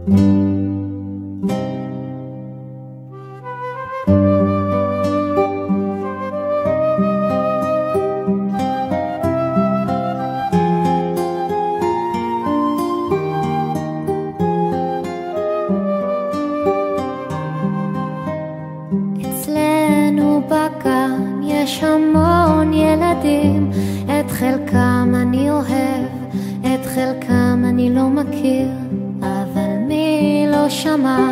אצלנו בגן יש המון ילדים, את חלקם אני אוהב, את חלקם אני לא מכיר, אבל מי לא שמע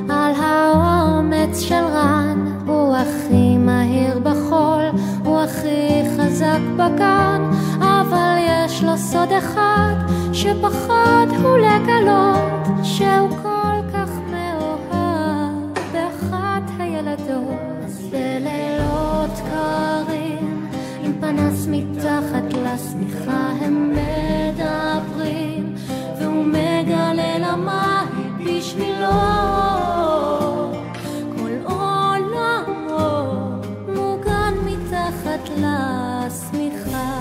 על האומץ של רן? הוא הכי מהיר בחול, הוא הכי חזק בגן, אבל יש לו סוד אחד שפחד הוא לגלות, שהוא כל כך מאוהב באחת הילדות. אז בלילות קרים עם פנס מתחת לשמיכה הם מדברים, והוא מגלה למה היא בשבילו כל עולמו מוגן מתחת לשמיכה.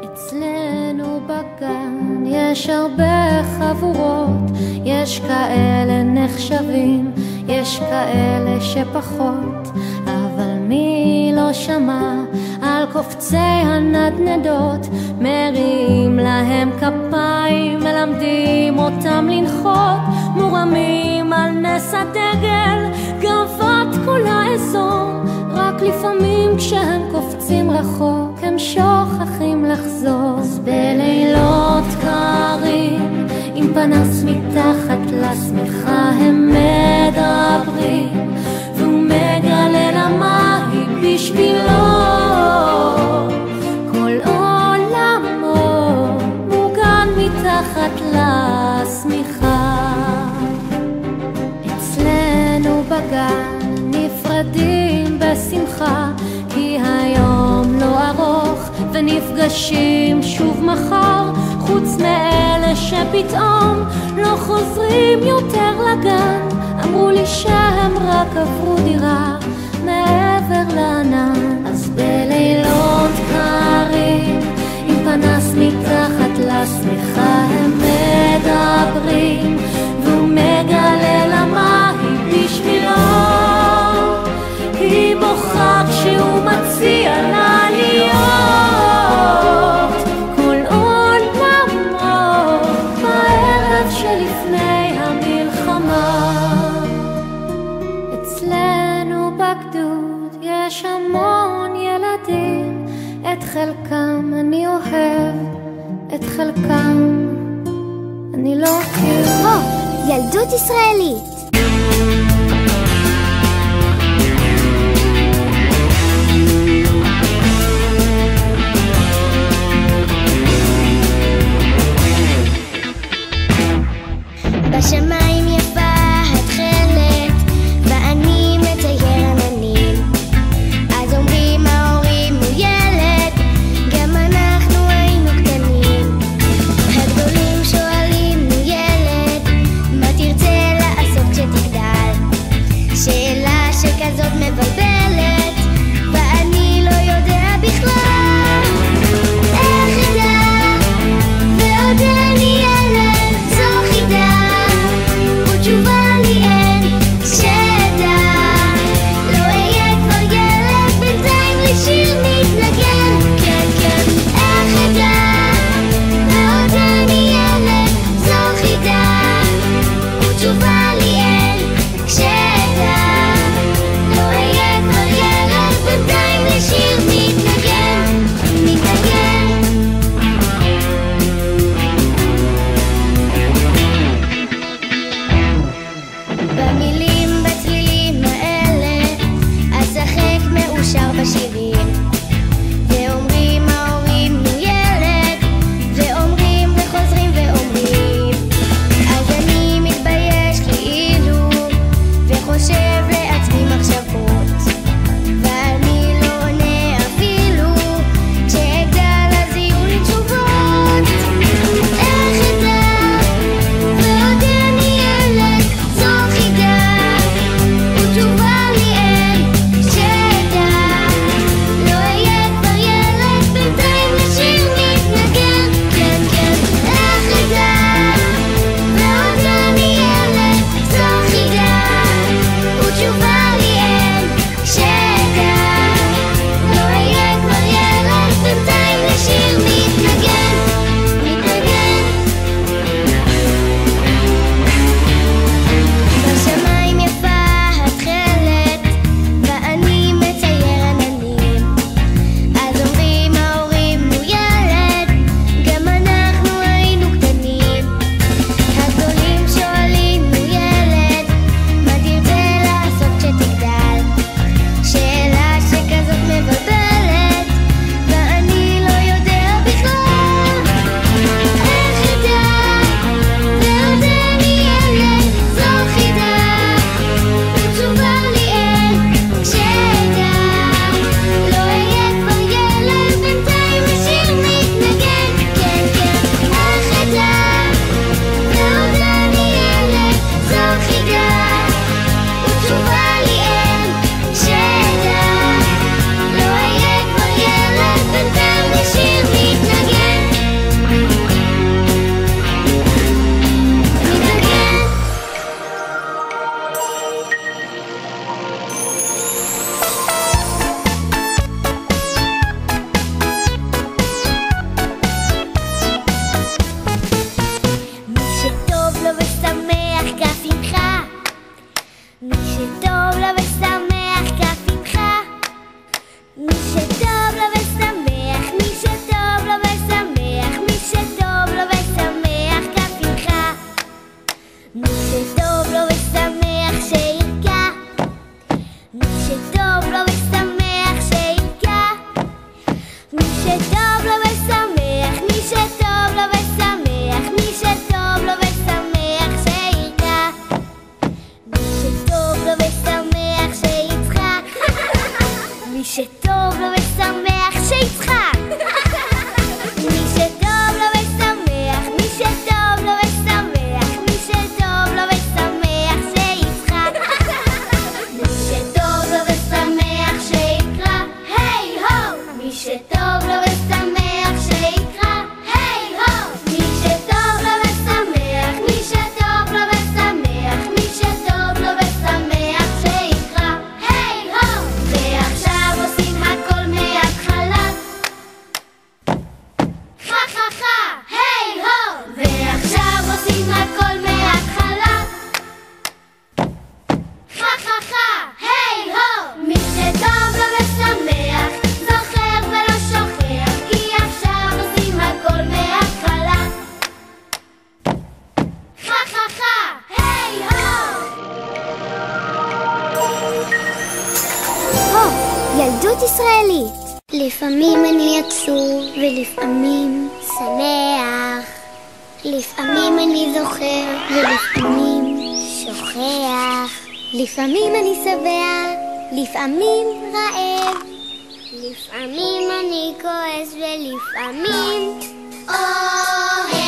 אצלנו בגן יש הרבה חבורות, יש כאלה נחשבים, יש כאלה שפחות, אבל מי לא שמע על קופצי הנדנדות? מריעים להם כפיים, מלמדים אותם לנחות, מורמים על נס הדגל, גאוות כל האזור, רק לפעמים כשהם קופצים רחוק הם שוכחים לחזור. אז בלילות קרים עם פנס מתחת לשמיכה הם מדברים, והוא מגלה למה היא בשבילו כל עולמו מוגן מתחת לשמיכה. אצלנו בגן נפרדים בשמחה, כי היום לא ארוך ונפגשים שוב מחר, חוץ מאלה שפתאום לא חוזרים יותר לגן, אמרו לי שהם רק עברו דירה מעבר לענן. אז בלילות קרים עם פנס מתחת לשמיכה הם מדברים, והוא מגלה למה היא בשבילו, היא בוכה כשהוא מציע לה להיות כל עולמו בערב שלפני המלחמה. אצלנו בגדוד יש המון ילדים, את חלקם אני אוהב, את חלקם אני לא אכיר. ילדות ישראלית. בשמיים יפה התכלת, ואני מצייר עננים, אז אומרים ההורים הוא ילד, גם אנחנו היינו קטנים. הגדולים שואלים הוא ילד, מה תרצה לעשות לפעמים אני עצוב ולפעמים שמח, לפעמים אני זוכר ולפעמים שוכח, לפעמים אני שבע, לפעמים רעב, לפעמים אני כועס ולפעמים אוהב.